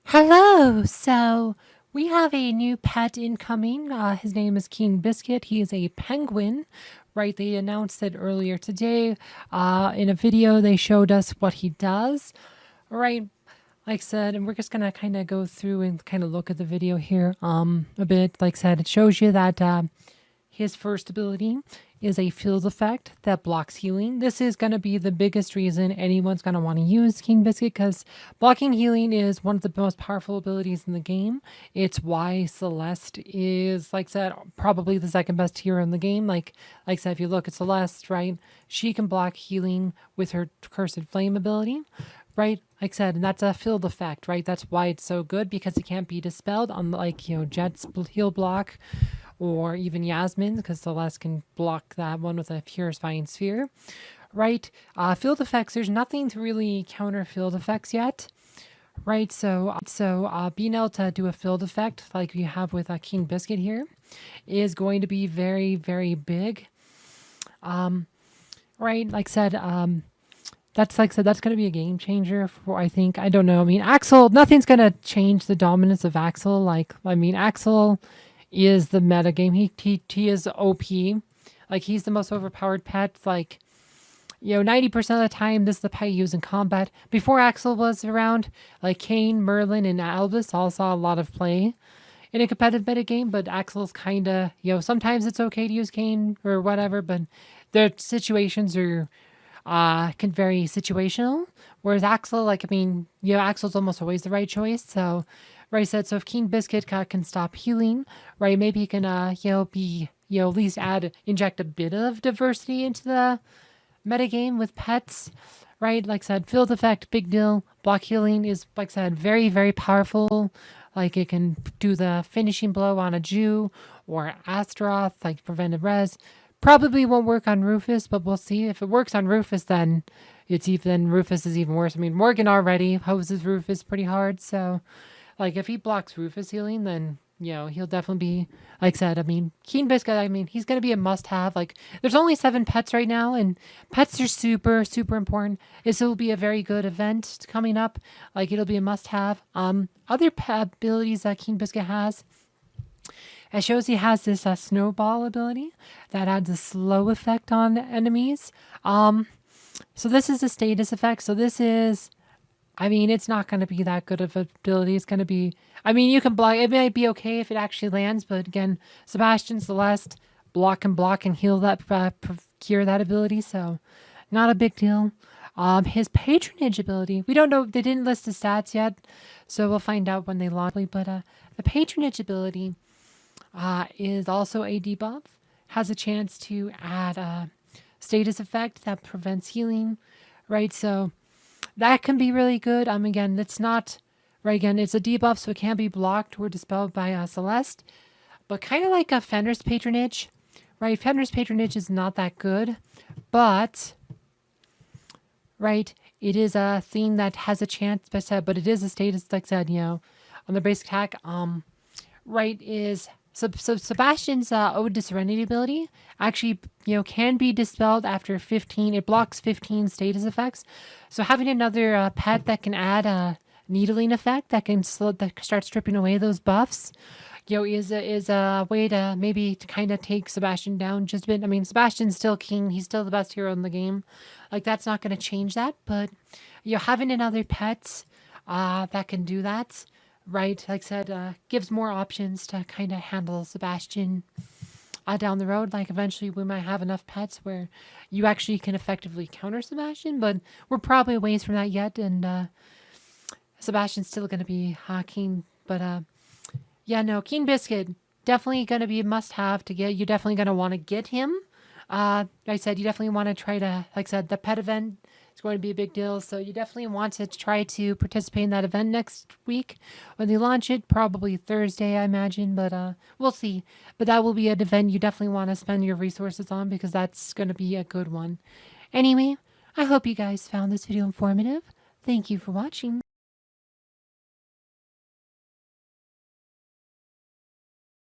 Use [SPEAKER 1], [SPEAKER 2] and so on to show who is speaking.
[SPEAKER 1] Hello. So we have a new pet incoming. His name is King Biscuit. He is a penguin, right? They announced it earlier today. In a video, they showed us what he does, right? Like I said, and we're just gonna kind of go through and kind of look at the video here a bit. Like I said, it shows you that his first ability is a field effect that blocks healing. This is going to be the biggest reason anyone's going to want to use King Biscuit because blocking healing is one of the most powerful abilities in the game. It's why Celeste is, like I said, probably the second best hero in the game. Like I said, if you look at Celeste, right, she can block healing with her Cursed Flame ability. Right, like I said, and that's a field effect, right? That's why it's so good because it can't be dispelled, unlike Jet's heal block or even Yasmin's, because Celeste can block that one with a Purifying Sphere, right? Field effects, there's nothing to really counter field effects yet, right? So being able to do a field effect like we have with King Biscuit here is going to be very, very big, right? Like I said, that's going to be a game changer for, I think. I don't know. I mean, Axel, nothing's going to change the dominance of Axel. Axel is the meta game. He is OP. Like, he's the most overpowered pet. Like, 90% of the time, this is the pet you use in combat. Before Axel was around, like, Kayn, Merlin, and Albus all saw a lot of play in a competitive meta game, but Axel's kind of, sometimes it's okay to use Kayn or whatever, but their situations are can vary situational. Whereas Axel, Axel's almost always the right choice. So, right, said, so if King Biscuit can stop healing, right, maybe he can, at least inject a bit of diversity into the metagame with pets, right? Like I said, field effect, big deal. Block healing is, like I said, very, very powerful. Like, it can do the finishing blow on a Jew or Astaroth, like preventive res. Probably won't work on Rufus, but we'll see. If it works on Rufus, then Rufus is even worse. I mean, Morgan already hoses Rufus pretty hard, so like if he blocks Rufus healing, then he'll definitely be, like I said, I mean, Keen Biscuit, he's gonna be a must-have. Like, there's only 7 pets right now, and pets are super, super important. This will be a very good event coming up. Like, it'll be a must-have. Other pet abilities that Keen Biscuit has. It shows he has this snowball ability that adds a slow effect on enemies. So this is a status effect. So this is, it's not going to be that good of an ability. It's going to be, you can block. It might be okay if it actually lands, but again, Sebastian, Celeste, block and heal that, cure that ability. So not a big deal. His patronage ability, we don't know. They didn't list the stats yet, so we'll find out when they launch. But the patronage ability is also a debuff, has a chance to add a status effect that prevents healing, right? So that can be really good. Again, it's not, right, again, it's a debuff, so it can't be blocked or dispelled by Celeste, but kind of like a Fenris Patronage, right? Fenris Patronage is not that good, but, right, it is a thing that has a chance, but it is a status, like I said, on the basic attack, right, is... So Sebastian's Ode to Serenity ability actually, can be dispelled after 15. It blocks 15 status effects. So having another pet that can add a needling effect that can start stripping away those buffs, is a way to maybe to kind of take Sebastian down just a bit. Sebastian's still king. He's still the best hero in the game. Like, that's not going to change that. But having another pet that can do that, right, like I said, gives more options to kind of handle Sebastian down the road. Like, eventually we might have enough pets where you actually can effectively counter Sebastian, but we're probably a ways from that yet, and Sebastian's still going to be king. But Keen Biscuit, definitely going to be a must-have to get. You're definitely going to want to get him. Like I said, you definitely want to try to, like I said, the pet event is going to be a big deal. So you definitely want to try to participate in that event next week when they launch it, probably Thursday, I imagine, but we'll see. But that will be an event you definitely want to spend your resources on because that's going to be a good one. Anyway, I hope you guys found this video informative. Thank you for watching.